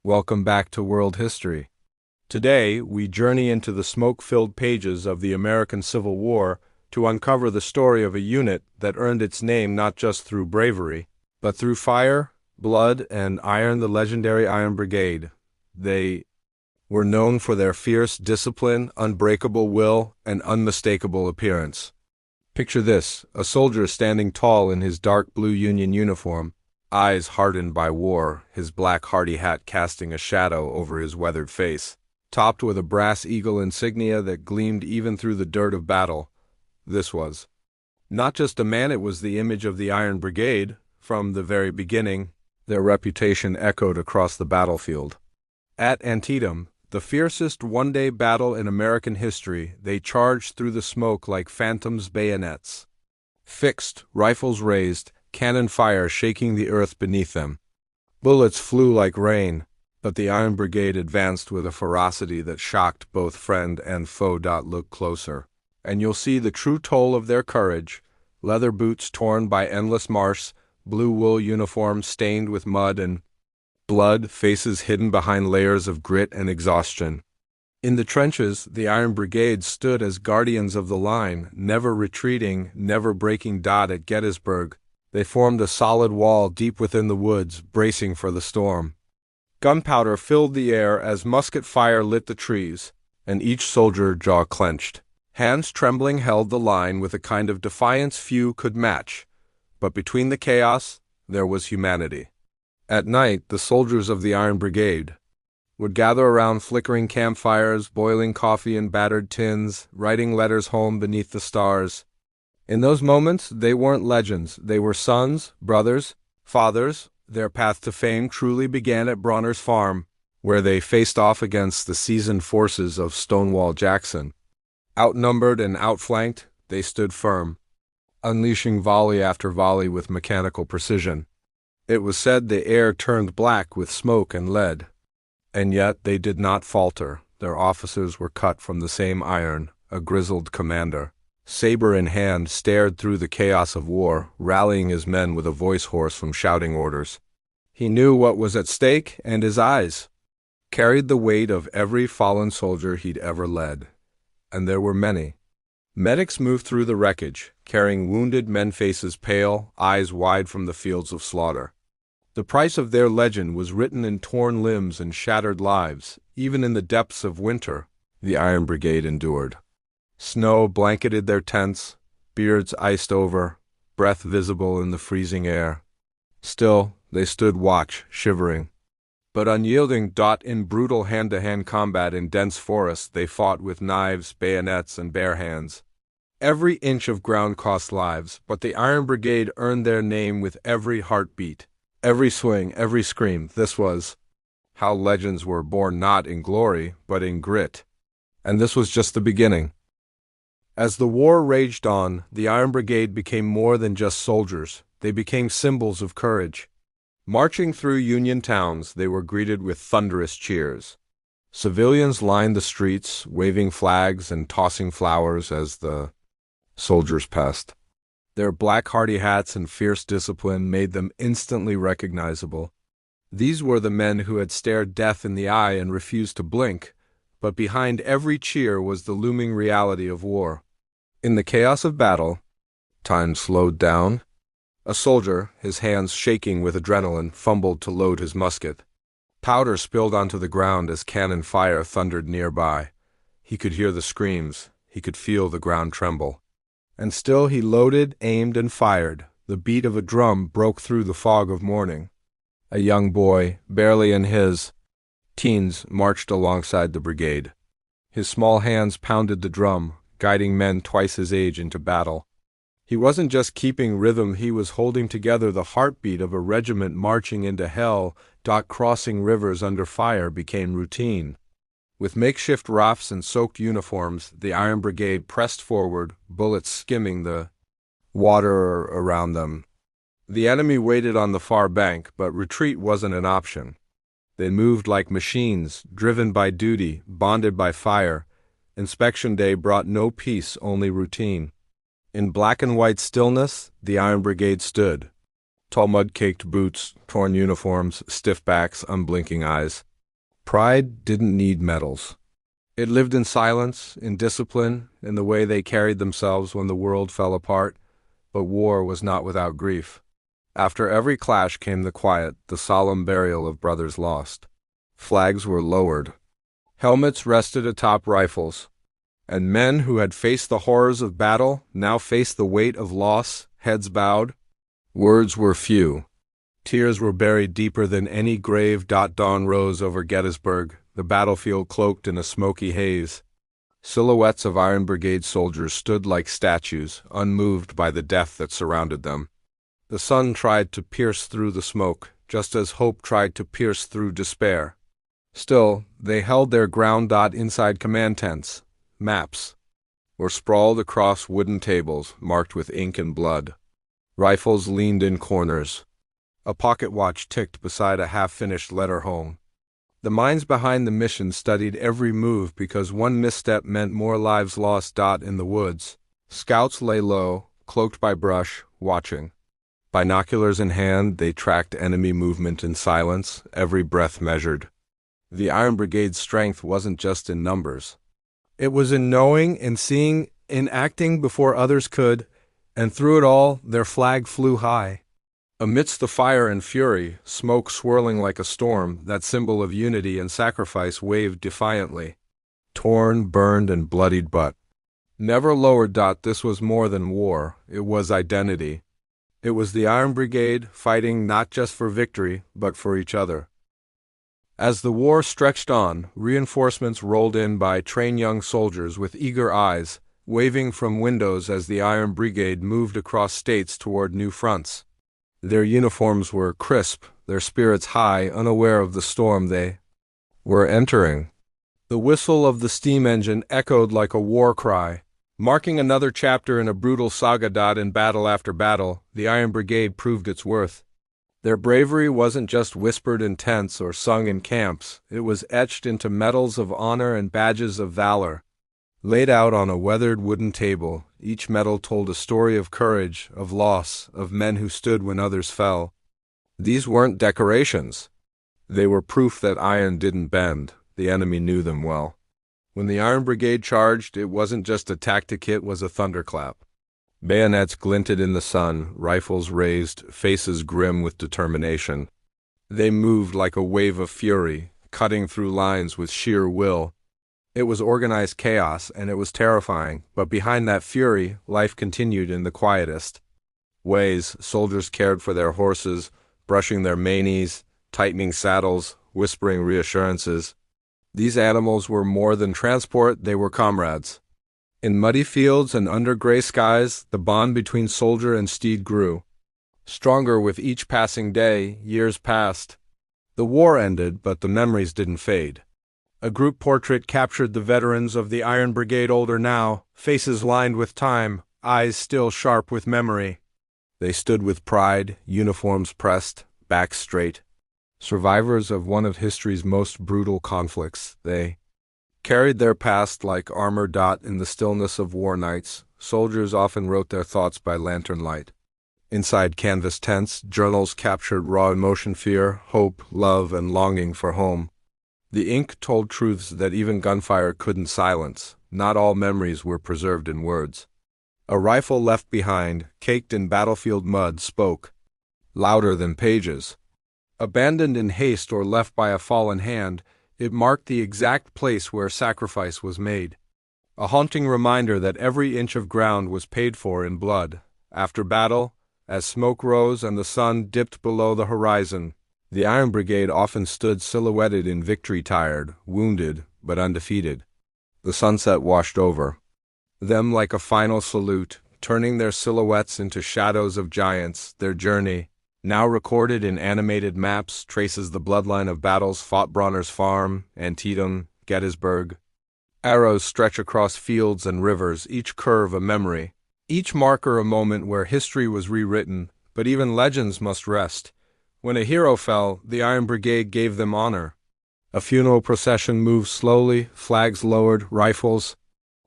Welcome back to World History. Today, we journey into the smoke-filled pages of the American Civil War to uncover the story of a unit that earned its name not just through bravery, but through fire, blood, and iron, the legendary Iron Brigade. They were known for their fierce discipline, unbreakable will, and unmistakable appearance. Picture this: a soldier standing tall in his dark blue Union uniform, eyes hardened by war, his black hardy hat casting a shadow over his weathered face, topped with a brass eagle insignia that gleamed even through the dirt of battle. This was not just a man, it was the image of the Iron Brigade. From the very beginning, their reputation echoed across the battlefield. At Antietam, the fiercest one-day battle in American history, they charged through the smoke like phantoms' bayonets. Fixed, rifles raised, cannon fire shaking the earth beneath them. Bullets flew like rain, but the Iron Brigade advanced with a ferocity that shocked both friend and foe. Look closer, and you'll see the true toll of their courage: leather boots torn by endless march, blue wool uniforms stained with mud and blood, faces hidden behind layers of grit and exhaustion. In the trenches, the Iron Brigade stood as guardians of the line, never retreating, never breaking. At Gettysburg, they formed a solid wall deep within the woods, bracing for the storm. Gunpowder filled the air as musket fire lit the trees, and each soldier, jaw clenched, hands trembling, held the line with a kind of defiance few could match. But between the chaos, there was humanity. At night, the soldiers of the Iron Brigade would gather around flickering campfires, boiling coffee in battered tins, writing letters home beneath the stars. In those moments, they weren't legends. They were sons, brothers, fathers. Their path to fame truly began at Bronner's Farm, where they faced off against the seasoned forces of Stonewall Jackson. Outnumbered and outflanked, they stood firm, unleashing volley after volley with mechanical precision. It was said the air turned black with smoke and lead. And yet they did not falter. Their officers were cut from the same iron. A grizzled commander, saber in hand, stared through the chaos of war, rallying his men with a voice hoarse from shouting orders. He knew what was at stake, and his eyes carried the weight of every fallen soldier he'd ever led. And there were many. Medics moved through the wreckage, carrying wounded men, faces pale, eyes wide from the fields of slaughter. The price of their legend was written in torn limbs and shattered lives. Even in the depths of winter, the Iron Brigade endured. Snow blanketed their tents, beards iced over, breath visible in the freezing air. Still, they stood watch, shivering, but unyielding. In brutal hand-to-hand combat in dense forests, they fought with knives, bayonets, and bare hands. Every inch of ground cost lives, but the Iron Brigade earned their name with every heartbeat, every swing, every scream. This was how legends were born, not in glory, but in grit. And this was just the beginning. As the war raged on, the Iron Brigade became more than just soldiers. They became symbols of courage. Marching through Union towns, they were greeted with thunderous cheers. Civilians lined the streets, waving flags and tossing flowers as the soldiers passed. Their black hardy hats and fierce discipline made them instantly recognizable. These were the men who had stared death in the eye and refused to blink, but behind every cheer was the looming reality of war. In the chaos of battle, time slowed down. A soldier, his hands shaking with adrenaline, fumbled to load his musket. Powder spilled onto the ground as cannon fire thundered nearby. He could hear the screams. He could feel the ground tremble. And still he loaded, aimed, and fired. The beat of a drum broke through the fog of morning. A young boy, barely in his teens, marched alongside the brigade. His small hands pounded the drum, guiding men twice his age into battle. He wasn't just keeping rhythm, he was holding together the heartbeat of a regiment marching into hell. Crossing rivers under fire became routine. With makeshift rafts and soaked uniforms, the Iron Brigade pressed forward, bullets skimming the water around them. The enemy waited on the far bank, but retreat wasn't an option. They moved like machines, driven by duty, bonded by fire. Inspection day brought no peace, only routine. In black and white stillness, the Iron Brigade stood. Tall mud-caked boots, torn uniforms, stiff backs, unblinking eyes. Pride didn't need medals. It lived in silence, in discipline, in the way they carried themselves when the world fell apart, but war was not without grief. After every clash came the quiet, the solemn burial of brothers lost. Flags were lowered. Helmets rested atop rifles, and men who had faced the horrors of battle now faced the weight of loss, heads bowed. Words were few. Tears were buried deeper than any grave. Dawn rose over Gettysburg, the battlefield cloaked in a smoky haze. Silhouettes of Iron Brigade soldiers stood like statues, unmoved by the death that surrounded them. The sun tried to pierce through the smoke, just as hope tried to pierce through despair. Still, they held their ground. Inside command tents, maps were sprawled across wooden tables marked with ink and blood. Rifles leaned in corners. A pocket watch ticked beside a half-finished letter home. The minds behind the mission studied every move because one misstep meant more lives lost. In the woods, scouts lay low, cloaked by brush, watching. Binoculars in hand, they tracked enemy movement in silence, every breath measured. The Iron Brigade's strength wasn't just in numbers. It was in knowing, in seeing, in acting before others could, and through it all, their flag flew high. Amidst the fire and fury, smoke swirling like a storm, that symbol of unity and sacrifice waved defiantly. Torn, burned, and bloodied but never lowered. This was more than war, it was identity. It was the Iron Brigade fighting not just for victory, but for each other. As the war stretched on, reinforcements rolled in by trained young soldiers with eager eyes, waving from windows as the Iron Brigade moved across states toward new fronts. Their uniforms were crisp, their spirits high, unaware of the storm they were entering. The whistle of the steam engine echoed like a war cry, marking another chapter in a brutal saga. In battle after battle, the Iron Brigade proved its worth. Their bravery wasn't just whispered in tents or sung in camps, it was etched into medals of honor and badges of valor. Laid out on a weathered wooden table, each medal told a story of courage, of loss, of men who stood when others fell. These weren't decorations. They were proof that iron didn't bend. The enemy knew them well. When the Iron Brigade charged, it wasn't just a tactic, it was a thunderclap. Bayonets glinted in the sun, rifles raised, faces grim with determination. They moved like a wave of fury, cutting through lines with sheer will. It was organized chaos, and it was terrifying, but behind that fury, life continued in the quietest ways. Soldiers cared for their horses, brushing their manes, tightening saddles, whispering reassurances. These animals were more than transport, they were comrades. In muddy fields and under gray skies, the bond between soldier and steed grew. Stronger with each passing day, years passed. The war ended, but the memories didn't fade. A group portrait captured the veterans of the Iron Brigade, older now, faces lined with time, eyes still sharp with memory. They stood with pride, uniforms pressed, backs straight. Survivors of one of history's most brutal conflicts, they carried their past like armor. In the stillness of war nights, soldiers often wrote their thoughts by lantern light. Inside canvas tents, journals captured raw emotion, fear, hope, love, and longing for home. The ink told truths that even gunfire couldn't silence. Not all memories were preserved in words. A rifle left behind, caked in battlefield mud, spoke louder than pages. Abandoned in haste or left by a fallen hand, it marked the exact place where sacrifice was made. A haunting reminder that every inch of ground was paid for in blood. After battle, as smoke rose and the sun dipped below the horizon, the Iron Brigade often stood silhouetted in victory, tired, wounded, but undefeated. The sunset washed over them like a final salute, turning their silhouettes into shadows of giants. Their journey, now recorded in animated maps, traces the bloodline of battles fought: Bronner's Farm, Antietam, Gettysburg. Arrows stretch across fields and rivers, each curve a memory, each marker a moment where history was rewritten, but even legends must rest. When a hero fell, the Iron Brigade gave them honor. A funeral procession moved slowly, flags lowered, rifles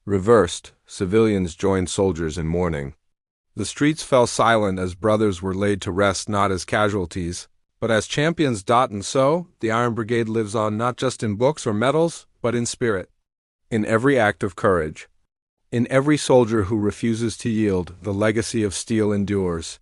reversed. Civilians joined soldiers in mourning. The streets fell silent as brothers were laid to rest, not as casualties, But as champions dot and sow, the Iron Brigade lives on not just in books or medals, but in spirit. In every act of courage. In every soldier who refuses to yield, the legacy of steel endures.